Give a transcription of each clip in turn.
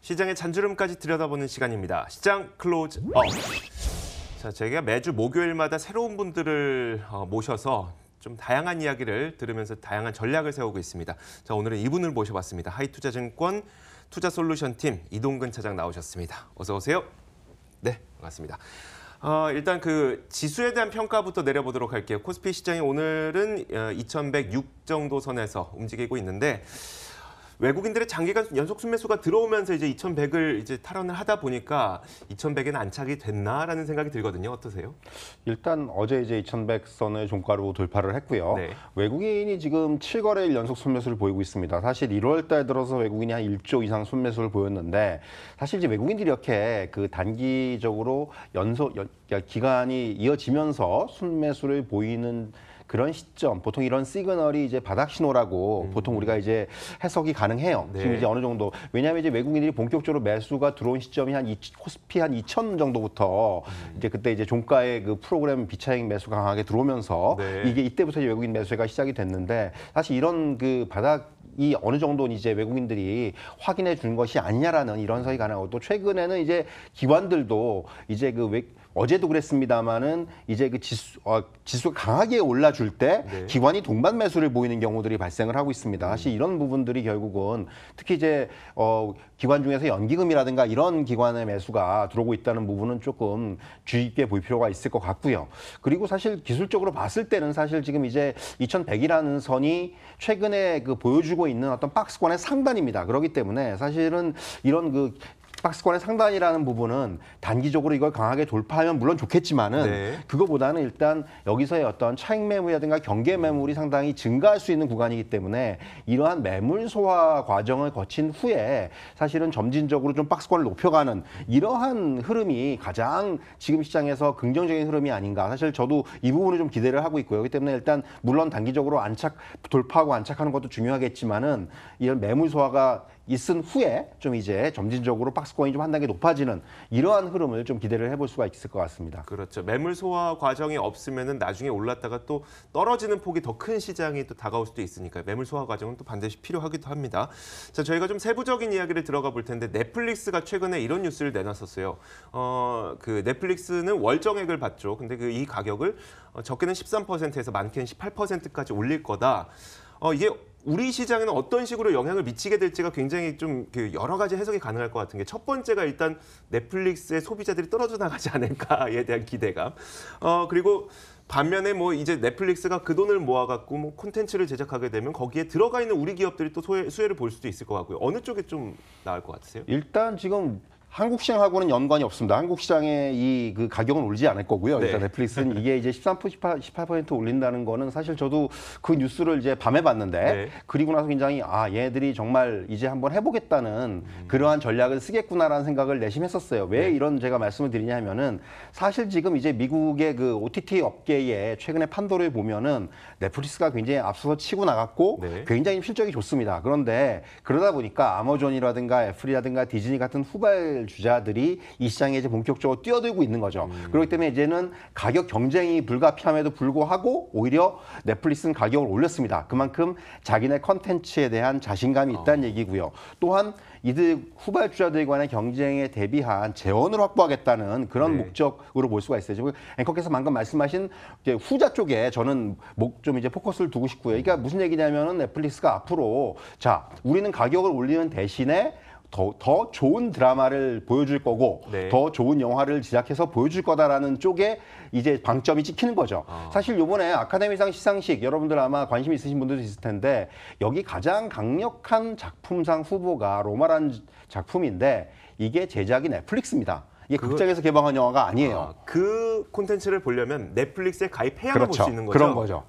시장의 잔주름까지 들여다보는 시간입니다. 시장 클로즈 업. 자, 저희가 매주 목요일마다 새로운 분들을 모셔서 좀 다양한 이야기를 들으면서 다양한 전략을 세우고 있습니다. 자, 오늘은 이분을 모셔봤습니다. 하이투자증권 투자솔루션팀 이동근 차장 나오셨습니다. 어서 오세요. 네, 반갑습니다. 일단 그 지수에 대한 평가부터 내려보도록 할게요. 코스피 시장이 오늘은 2106 정도 선에서 움직이고 있는데 외국인들의 장기간 연속 순매수가 들어오면서 이제 2100을 이제 탈환을 하다 보니까 2100에는 안착이 됐나라는 생각이 들거든요. 어떠세요? 일단 어제 이제 2100선을 종가로 돌파를 했고요. 네. 외국인이 지금 7거래일 연속 순매수를 보이고 있습니다. 사실 1월 달 들어서 외국인이 한 1조 이상 순매수를 보였는데 사실 이제 외국인들이 이렇게 그 단기적으로 기간이 이어지면서 순매수를 보이는 그런 시점, 보통 이런 시그널이 이제 바닥 신호라고 보통 우리가 이제 해석이 가능해요. 네. 지금 이제 어느 정도. 왜냐하면 이제 외국인들이 본격적으로 매수가 들어온 시점이 코스피 한 2000 정도부터 이제 그때 이제 종가의 그 프로그램 비차익 매수 강하게 들어오면서 네. 이게 이때부터 이제 외국인 매수가 시작이 됐는데 사실 이런 그 바닥이 어느 정도 이제 외국인들이 확인해 준 것이 아니냐라는 이런 해석이 가능하고 또 최근에는 이제 기관들도 이제 어제도 그랬습니다만은 이제 그 지수가 강하게 올라줄 때 네. 기관이 동반 매수를 보이는 경우들이 발생을 하고 있습니다. 사실 이런 부분들이 결국은 특히 이제 기관 중에서 연기금이라든가 이런 기관의 매수가 들어오고 있다는 부분은 조금 주의 깊게 볼 필요가 있을 것 같고요. 그리고 사실 기술적으로 봤을 때는 사실 지금 이제 2100이라는 선이 최근에 그 보여주고 있는 어떤 박스권의 상단입니다. 그렇기 때문에 사실은 이런 박스권의 상단이라는 부분은 단기적으로 이걸 강하게 돌파하면 물론 좋겠지만은 네. 그거보다는 일단 여기서의 어떤 차익 매물이라든가 경계 매물이 상당히 증가할 수 있는 구간이기 때문에 이러한 매물 소화 과정을 거친 후에 사실은 점진적으로 좀 박스권을 높여가는 이러한 흐름이 가장 지금 시장에서 긍정적인 흐름이 아닌가. 사실 저도 이 부분을 좀 기대를 하고 있고요. 그렇기 때문에 일단 물론 단기적으로 돌파하고 안착하는 것도 중요하겠지만은 이런 매물 소화가 있은 후에 좀 이제 점진적으로 박스권이 좀 한 단계 높아지는 이러한 흐름을 좀 기대를 해볼 수가 있을 것 같습니다. 그렇죠. 매물 소화 과정이 없으면은 나중에 올랐다가 또 떨어지는 폭이 더 큰 시장이 또 다가올 수도 있으니까요. 매물 소화 과정은 또 반드시 필요하기도 합니다. 자, 저희가 좀 세부적인 이야기를 들어가 볼 텐데 넷플릭스가 최근에 이런 뉴스를 내놨었어요. 그 넷플릭스는 월정액을 받죠. 근데 이 가격을 적게는 13%에서 많게는 18%까지 올릴 거다. 이게 우리 시장에는 어떤 식으로 영향을 미치게 될지가 굉장히 좀 여러 가지 해석이 가능할 것 같은 게 첫 번째가 일단 넷플릭스의 소비자들이 떨어져 나가지 않을까에 대한 기대감. 그리고 반면에 뭐 이제 넷플릭스가 그 돈을 모아갖고 뭐 콘텐츠를 제작하게 되면 거기에 들어가 있는 우리 기업들이 또 수혜를 볼 수도 있을 것 같고요. 어느 쪽에 좀 나을 것 같으세요? 일단 지금 한국 시장하고는 연관이 없습니다. 한국 시장의 그 가격은 오르지 않을 거고요. 네. 일단 넷플릭스는 이게 이제 18% 올린다는 거는 사실 저도 그 뉴스를 이제 밤에 봤는데 네. 그리고 나서 굉장히 얘들이 정말 이제 한번 해보겠다는 그러한 전략을 쓰겠구나라는 생각을 내심했었어요. 왜 네. 이런 제가 말씀을 드리냐면은 사실 지금 이제 미국의 그 OTT 업계의 최근의 판도를 보면은 넷플릭스가 굉장히 앞서서 치고 나갔고 네. 굉장히 실적이 좋습니다. 그런데 그러다 보니까 아마존이라든가 애플이라든가 디즈니 같은 후발 주자들이 이 시장에 이제 본격적으로 뛰어들고 있는 거죠. 그렇기 때문에 이제는 가격 경쟁이 불가피함에도 불구하고 오히려 넷플릭스는 가격을 올렸습니다. 그만큼 자기네 컨텐츠에 대한 자신감이 있다는 얘기고요. 또한 이들 후발주자들 간의 경쟁에 대비한 재원을 확보하겠다는 그런 네. 목적으로 볼 수가 있어요. 지금 앵커께서 방금 말씀하신 이제 후자 쪽에 저는 좀 이제 포커스를 두고 싶고요. 그러니까 무슨 얘기냐면은 넷플릭스가 앞으로 자, 우리는 가격을 올리는 대신에 더 좋은 드라마를 보여줄 거고 네. 더 좋은 영화를 제작해서 보여줄 거다라는 쪽에 이제 방점이 찍히는 거죠. 사실 이번에 아카데미상 시상식 여러분들 아마 관심 있으신 분들도 있을 텐데 여기 가장 강력한 작품상 후보가 로마라는 작품인데 이게 제작이 넷플릭스입니다. 이게 극장에서 개방한 영화가 아니에요. 그 콘텐츠를 보려면 넷플릭스에 가입해야만 그렇죠. 볼 수 있는 거죠? 그런 거죠.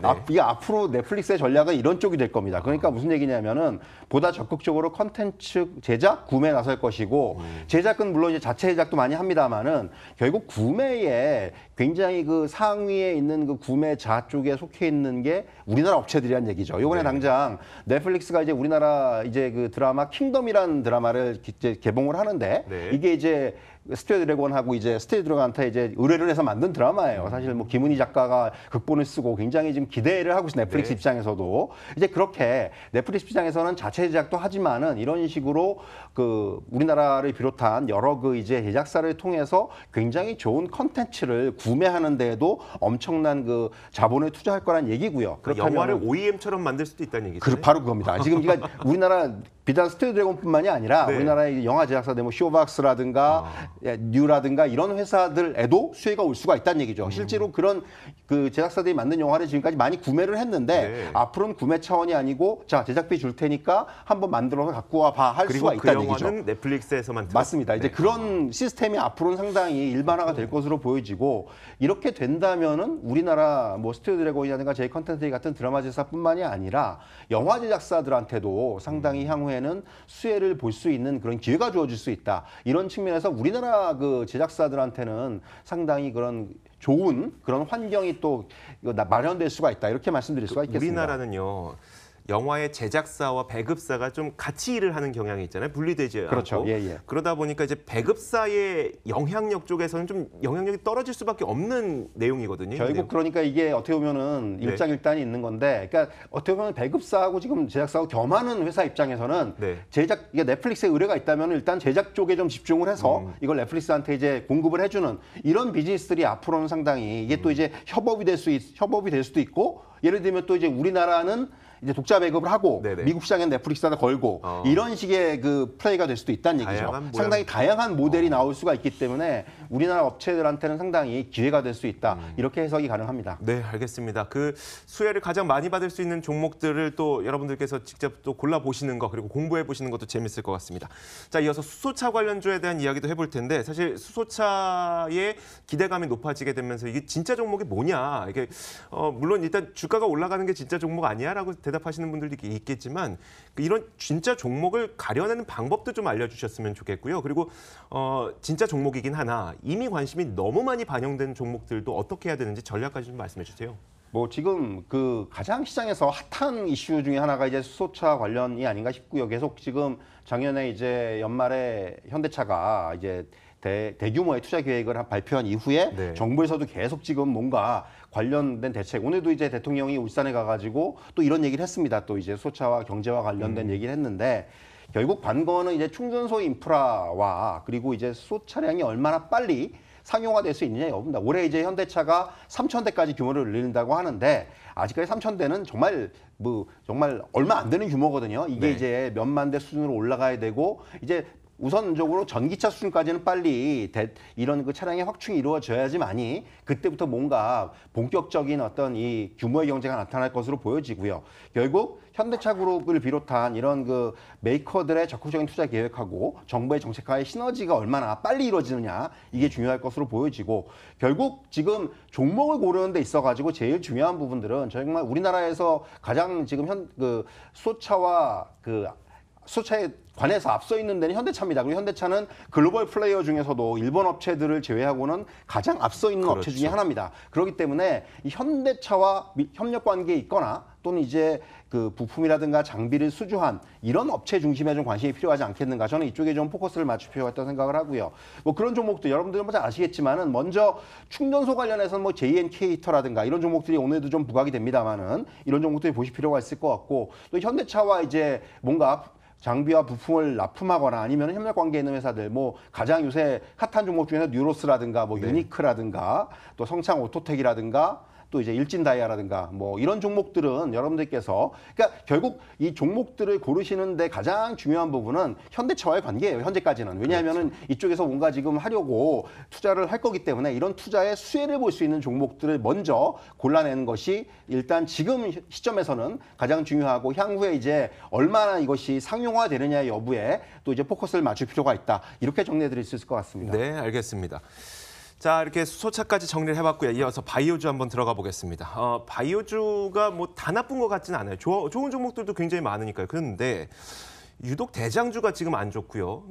네. 이게 앞으로 넷플릭스의 전략은 이런 쪽이 될 겁니다. 그러니까 무슨 얘기냐면은 보다 적극적으로 컨텐츠 제작, 구매에 나설 것이고 제작은 물론 이제 자체 제작도 많이 합니다만은 결국 구매에 굉장히 그 상위에 있는 그 구매자 쪽에 속해 있는 게 우리나라 업체들이란 얘기죠. 이번에 네. 당장 넷플릭스가 이제 우리나라 이제 그 드라마 킹덤이라는 드라마를 이제 개봉을 하는데 네. 이게 이제 스튜디오 드래곤하고 이제 스튜디오 드래곤한테 제작사한테 이제 의뢰를 해서 만든 드라마예요. 사실 뭐 김은희 작가가 극본을 쓰고 굉장히 지금 기대를 하고 있어요. 넷플릭스 네. 입장에서도 이제 그렇게 넷플릭스 입장에서는 자체 제작도 하지만은 이런 식으로 그 우리나라를 비롯한 여러 그 이제 제작사를 통해서 굉장히 좋은 컨텐츠를 구매하는 데에도 엄청난 그 자본을 투자할 거란 얘기고요. 그러니까 영화를 OEM처럼 만들 수도 있다는 얘기죠. 바로 그겁니다. 지금 그러니까 우리나라 비단 스튜디오 드래곤뿐만이 아니라 네. 우리나라의 영화 제작사들 뭐 쇼박스라든가 뉴라든가 이런 회사들에도 수혜가 올 수가 있다는 얘기죠. 실제로 그런 그 제작사들이 만든 영화를 지금까지 많이 구매를 했는데 네. 앞으로는 구매 차원이 아니고 자 제작비 줄 테니까 한번 만들어서 갖고 와 봐 할 수가 그리고 그 있다는 영화는 얘기죠. 넷플릭스에서만 맞습니다. 이제 네. 그런 시스템이 앞으로는 상당히 일반화가 될 것으로 보여지고 이렇게 된다면은 우리나라 뭐 스튜디오 드래곤이라든가 제이 컨텐츠 같은 드라마 제작사뿐만이 아니라 영화 제작사들한테도 상당히 향후에는 수혜를 볼 수 있는 그런 기회가 주어질 수 있다. 이런 측면에서 우리나라 그 제작사들한테는 상당히 그런 좋은 그런 환경이 또 마련될 수가 있다. 이렇게 말씀드릴 수가 있겠습니다. 우리나라는요. 영화의 제작사와 배급사가 좀 같이 일을 하는 경향이 있잖아요. 분리되지 그렇죠. 않고. 예. 그러다 보니까 이제 배급사의 영향력 쪽에서는 좀 영향력이 떨어질 수밖에 없는 내용이거든요. 결국 그러니까 이게 어떻게 보면은 네. 일장일단이 있는 건데, 그러니까 어떻게 보면 배급사하고 지금 제작사하고 겸하는 회사 입장에서는 네. 제작 이게 넷플릭스에 의뢰가 있다면 일단 제작 쪽에 좀 집중을 해서 이걸 넷플릭스한테 이제 공급을 해주는 이런 비즈니스들이 앞으로는 상당히 이게 또 이제 협업이 될 수도 있고, 예를 들면 또 이제 우리나라는 이제 독자 배급을 하고 네네. 미국 시장엔 넷플릭스에다 걸고 이런 식의 그 플레이가 될 수도 있다는 얘기죠. 다양한 모양. 상당히 다양한 모델이 나올 수가 있기 때문에 우리나라 업체들한테는 상당히 기회가 될 수 있다. 이렇게 해석이 가능합니다. 네, 알겠습니다. 그 수혜를 가장 많이 받을 수 있는 종목들을 또 여러분들께서 직접 또 골라보시는 거 그리고 공부해 보시는 것도 재밌을 것 같습니다. 자, 이어서 수소차 관련주에 대한 이야기도 해볼 텐데 사실 수소차의 기대감이 높아지게 되면서 이게 진짜 종목이 뭐냐. 이게 물론 일단 주가가 올라가는 게 진짜 종목 아니야라고 대답하시는 분들도 있겠지만 이런 진짜 종목을 가려내는 방법도 좀 알려주셨으면 좋겠고요. 그리고 진짜 종목이긴 하나 이미 관심이 너무 많이 반영된 종목들도 어떻게 해야 되는지 전략까지 좀 말씀해 주세요. 뭐 지금 그 가장 시장에서 핫한 이슈 중에 하나가 이제 수소차 관련이 아닌가 싶고요. 계속 지금 작년에 이제 연말에 현대차가 이제 대규모의 투자 계획을 발표한 이후에 네. 정부에서도 계속 지금 뭔가 관련된 대책, 오늘도 이제 대통령이 울산에 가가지고 또 이런 얘기를 했습니다. 또 이제 수소차와 경제와 관련된 얘기를 했는데 결국 관건은 이제 충전소 인프라와 그리고 이제 수소 차량이 얼마나 빨리 상용화될 수 있느냐 여부입니다. 올해 이제 현대차가 3,000대까지 규모를 늘린다고 하는데 아직까지 3,000대는 정말 얼마 안 되는 규모거든요. 이게 네. 이제 몇만 대 수준으로 올라가야 되고 이제 우선적으로 전기차 수준까지는 빨리 이런 그 차량의 확충이 이루어져야지만이 그때부터 뭔가 본격적인 어떤 이 규모의 경제가 나타날 것으로 보여지고요. 결국 현대차 그룹을 비롯한 이런 그 메이커들의 적극적인 투자 계획하고 정부의 정책과의 시너지가 얼마나 빨리 이루어지느냐 이게 중요할 것으로 보여지고 결국 지금 종목을 고르는 데 있어가지고 제일 중요한 부분들은 정말 우리나라에서 가장 지금 수소차와 수소차에 관해서 앞서 있는 데는 현대차입니다. 그리고 현대차는 글로벌 플레이어 중에서도 일본 업체들을 제외하고는 가장 앞서 있는 업체 중에 하나입니다. 그렇기 때문에 이 현대차와 협력 관계에 있거나 또는 이제 그 부품이라든가 장비를 수주한 이런 업체 중심에 좀 관심이 필요하지 않겠는가. 저는 이쪽에 좀 포커스를 맞출 필요가 있다고 생각을 하고요. 뭐 그런 종목도 여러분들은 잘 아시겠지만은 먼저 충전소 관련해서는 뭐 JNK터라든가 이런 종목들이 오늘도 좀 부각이 됩니다만은 이런 종목들이 보실 필요가 있을 것 같고 또 현대차와 이제 뭔가 장비와 부품을 납품하거나 아니면 협력 관계에 있는 회사들, 뭐 가장 요새 핫한 종목 중에서 뉴로스라든가 뭐 유니크라든가 또 성창 오토텍이라든가 또 이제 일진다이아라든가 뭐 이런 종목들은 여러분들께서 그러니까 결국 이 종목들을 고르시는데 가장 중요한 부분은 현대차와의 관계예요. 현재까지는. 왜냐하면은 이쪽에서 뭔가 지금 하려고 투자를 할 거기 때문에 이런 투자의 수혜를 볼 수 있는 종목들을 먼저 골라내는 것이 일단 지금 시점에서는 가장 중요하고 향후에 이제 얼마나 이것이 상용화되느냐의 여부에 또 이제 포커스를 맞출 필요가 있다. 이렇게 정리해 드릴 수 있을 것 같습니다. 네, 알겠습니다. 자, 이렇게 수소차까지 정리를 해봤고요. 이어서 바이오주 한번 들어가 보겠습니다. 바이오주가 뭐 다 나쁜 것 같지는 않아요. 좋은 종목들도 굉장히 많으니까요. 그런데 유독 대장주가 지금 안 좋고요.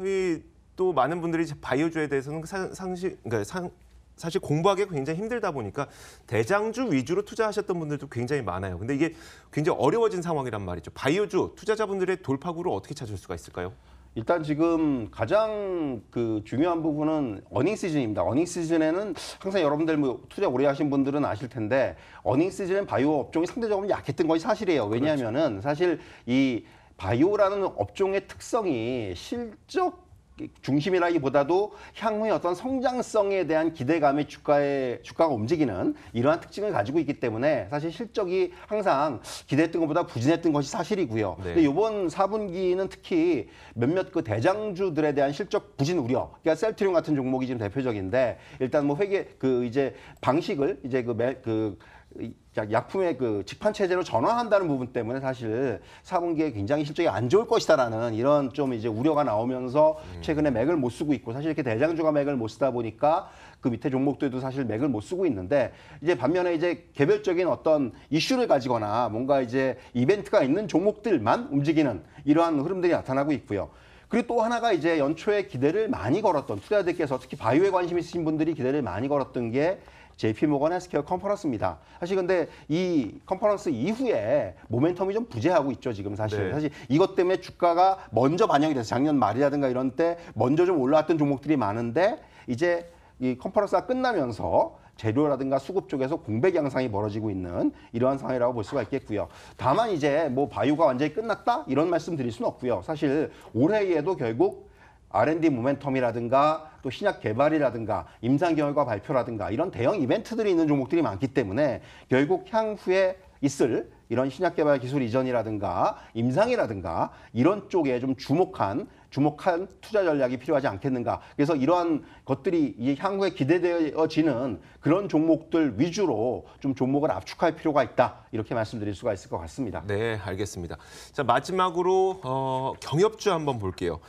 또 많은 분들이 바이오주에 대해서는 사실 공부하기가 굉장히 힘들다 보니까 대장주 위주로 투자하셨던 분들도 굉장히 많아요. 근데 이게 굉장히 어려워진 상황이란 말이죠. 바이오주 투자자분들의 돌파구를 어떻게 찾을 수가 있을까요? 일단 지금 가장 그 중요한 부분은 어닝 시즌입니다. 어닝 시즌에는 항상 여러분들 뭐 투자 오래 하신 분들은 아실 텐데 어닝 시즌엔 바이오 업종이 상대적으로 약했던 것이 사실이에요. 왜냐하면은 사실 이 바이오라는 업종의 특성이 실적 중심이라기보다도 향후의 어떤 성장성에 대한 기대감에 주가가 움직이는 이러한 특징을 가지고 있기 때문에 사실 실적이 항상 기대했던 것보다 부진했던 것이 사실이고요. 네. 근데 이번 4분기는 특히 몇몇 그 대장주들에 대한 실적 부진 우려, 그러니까 셀트리온 같은 종목이 지금 대표적인데 일단 뭐 회계 그 이제 방식을 이제 약품의 그 직판 체제로 전환한다는 부분 때문에 사실 4분기에 굉장히 실적이 안 좋을 것이다라는 이런 좀 이제 우려가 나오면서 최근에 맥을 못 쓰고 있고 사실 이렇게 대장주가 맥을 못 쓰다 보니까 그 밑에 종목들도 사실 맥을 못 쓰고 있는데 이제 반면에 이제 개별적인 어떤 이슈를 가지거나 뭔가 이제 이벤트가 있는 종목들만 움직이는 이러한 흐름들이 나타나고 있고요. 그리고 또 하나가 이제 연초에 기대를 많이 걸었던 투자자들께서 특히 바이오에 관심 있으신 분들이 기대를 많이 걸었던 게 JP모건 헬스케어 컨퍼런스입니다. 사실 근데 이 컨퍼런스 이후에 모멘텀이 좀 부재하고 있죠, 지금 사실. 네. 사실 이것 때문에 주가가 먼저 반영이 돼서 작년 말이라든가 이런 때 먼저 좀 올라왔던 종목들이 많은데 이제 이 컨퍼런스가 끝나면서 재료라든가 수급 쪽에서 공백 양상이 벌어지고 있는 이러한 상황이라고 볼 수가 있겠고요. 다만 이제 뭐 바이오가 완전히 끝났다 이런 말씀 드릴 수는 없고요. 사실 올해에도 결국 R&D 모멘텀이라든가 또 신약 개발이라든가 임상 결과 발표라든가 이런 대형 이벤트들이 있는 종목들이 많기 때문에 결국 향후에 있을 이런 신약 개발 기술 이전이라든가 임상이라든가 이런 쪽에 좀 주목한 투자 전략이 필요하지 않겠는가. 그래서 이러한 것들이 이 향후에 기대되어지는 그런 종목들 위주로 좀 종목을 압축할 필요가 있다. 이렇게 말씀드릴 수가 있을 것 같습니다. 네, 알겠습니다. 자, 마지막으로 경협주 한번 볼게요.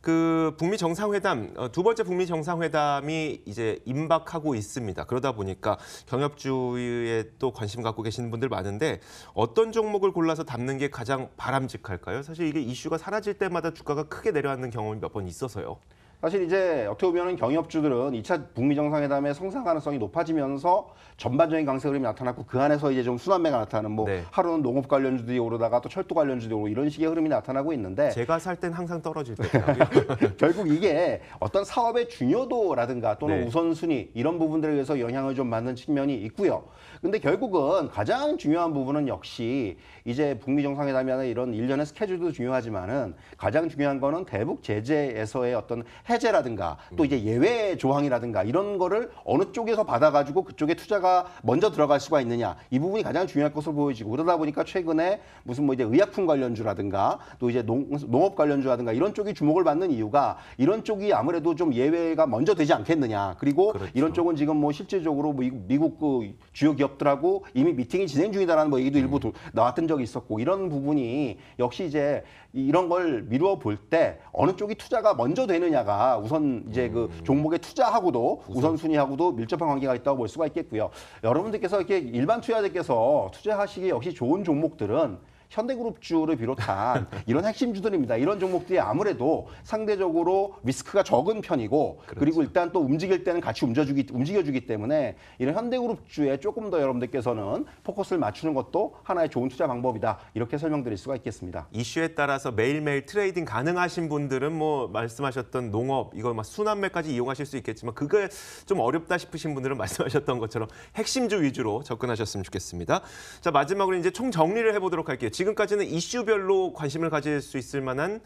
그 북미 정상회담, 두 번째 북미 정상회담이 이제 임박하고 있습니다. 그러다 보니까 경협주에 또 관심 갖고 계시는 분들 많은데 어떤 종목을 골라서 담는 게 가장 바람직할까요? 사실 이게 이슈가 사라질 때마다 주가가 크게 내려앉는 경험이 몇 번 있어서요. 사실 이제 어떻게 보면 경협주들은 2차 북미 정상회담의 성사 가능성이 높아지면서 전반적인 강세 흐름이 나타났고 그 안에서 이제 좀 순환매가 나타나는 뭐 네. 하루는 농업 관련주들이 오르다가 또 철도 관련주들이 오르고 이런 식의 흐름이 나타나고 있는데 제가 살 땐 항상 떨어질 때고요. 결국 이게 어떤 사업의 중요도라든가 또는 네. 우선순위 이런 부분들에 의해서 영향을 좀 받는 측면이 있고요. 근데 결국은 가장 중요한 부분은 역시 이제 북미 정상회담이 하는 이런 일련의 스케줄도 중요하지만은 가장 중요한 거는 대북 제재에서의 어떤 해제라든가 또 이제 예외 조항이라든가 이런 거를 어느 쪽에서 받아가지고 그쪽에 투자가 먼저 들어갈 수가 있느냐 이 부분이 가장 중요할 것으로 보여지고 그러다 보니까 최근에 무슨 뭐 이제 의약품 관련주라든가 또 이제 농업 관련주라든가 이런 쪽이 주목을 받는 이유가 이런 쪽이 아무래도 좀 예외가 먼저 되지 않겠느냐 그리고 그렇죠. 이런 쪽은 지금 뭐 실질적으로 미국 그 주요 기업들하고 이미 미팅이 진행 중이다라는 뭐 얘기도 일부 나왔던 적이 있었고 이런 부분이 역시 이제 이런 걸 미루어 볼 때 어느 쪽이 투자가 먼저 되느냐가 우선 이제 그 종목에 투자하고도 우선순위하고도 밀접한 관계가 있다고 볼 수가 있겠고요. 여러분들께서 이렇게 일반 투자자들께서 투자하시기 역시 좋은 종목들은 현대그룹주를 비롯한 이런 핵심주들입니다. 이런 종목들이 아무래도 상대적으로 리스크가 적은 편이고 그리고 일단 또 움직일 때는 같이 움직여주기 때문에 이런 현대그룹주에 조금 더 여러분들께서는 포커스를 맞추는 것도 하나의 좋은 투자 방법이다. 이렇게 설명드릴 수가 있겠습니다. 이슈에 따라서 매일매일 트레이딩 가능하신 분들은 뭐 말씀하셨던 농업, 이거 막 순환매까지 이용하실 수 있겠지만 그게 좀 어렵다 싶으신 분들은 말씀하셨던 것처럼 핵심주 위주로 접근하셨으면 좋겠습니다. 자, 마지막으로 이제 총 정리를 해보도록 할게요. 지금까지는 이슈별로 관심을 가질 수 있을 만한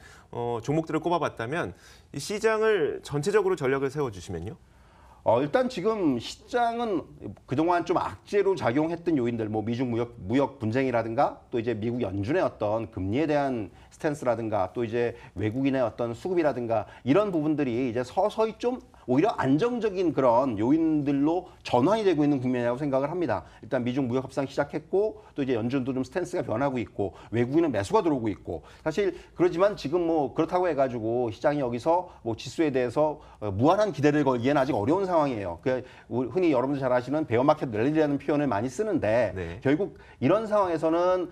종목들을 꼽아봤다면 이 시장을 전체적으로 전략을 세워주시면요. 일단 지금 시장은 그동안 좀 악재로 작용했던 요인들, 뭐 미중 무역 분쟁이라든가 또 이제 미국 연준의 어떤 금리에 대한 스탠스라든가 또 이제 외국인의 어떤 수급이라든가 이런 부분들이 이제 서서히 좀 오히려 안정적인 그런 요인들로 전환이 되고 있는 국면이라고 생각을 합니다. 일단 미중 무역 협상 시작했고 또 이제 연준도 좀 스탠스가 변하고 있고 외국인은 매수가 들어오고 있고 사실 그렇지만 지금 뭐 그렇다고 해가지고 시장이 여기서 뭐 지수에 대해서 무한한 기대를 걸기에는 아직 어려운 상황이에요. 흔히 여러분들 잘 아시는 베어마켓 랠리라는 표현을 많이 쓰는데 네. 결국 이런 상황에서는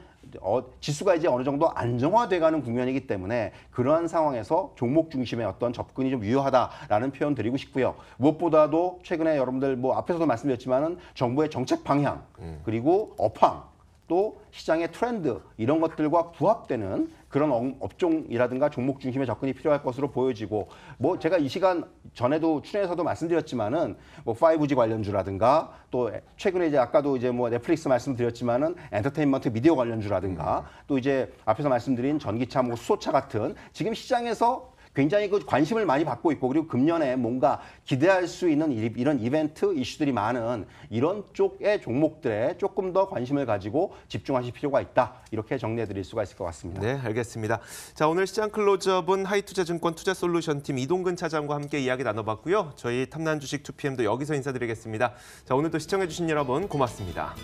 지수가 이제 어느 정도 안정화돼가는 국면이기 때문에 그러한 상황에서 종목 중심의 어떤 접근이 좀 유효하다라는 표현 드리고 싶고요. 무엇보다도 최근에 여러분들 뭐 앞에서도 말씀드렸지만은 정부의 정책 방향 그리고 업황 또 시장의 트렌드 이런 것들과 부합되는 그런 업종이라든가 종목 중심의 접근이 필요할 것으로 보여지고 뭐 제가 이 시간 전에도 출연에서도 말씀드렸지만은 뭐 5G 관련주라든가 또 최근에 이제 아까도 이제 뭐 넷플릭스 말씀드렸지만은 엔터테인먼트 미디어 관련주라든가 또 이제 앞에서 말씀드린 전기차 뭐 수소차 같은 지금 시장에서 굉장히 그 관심을 많이 받고 있고 그리고 금년에 뭔가 기대할 수 있는 이런 이벤트 이슈들이 많은 이런 쪽의 종목들에 조금 더 관심을 가지고 집중하실 필요가 있다. 이렇게 정리해 드릴 수가 있을 것 같습니다. 네, 알겠습니다. 자, 오늘 시장 클로즈업은 하이투자증권 투자솔루션팀 이동근 차장과 함께 이야기 나눠봤고요. 저희 탐난 주식 2PM도 여기서 인사드리겠습니다. 자, 오늘도 시청해 주신 여러분 고맙습니다.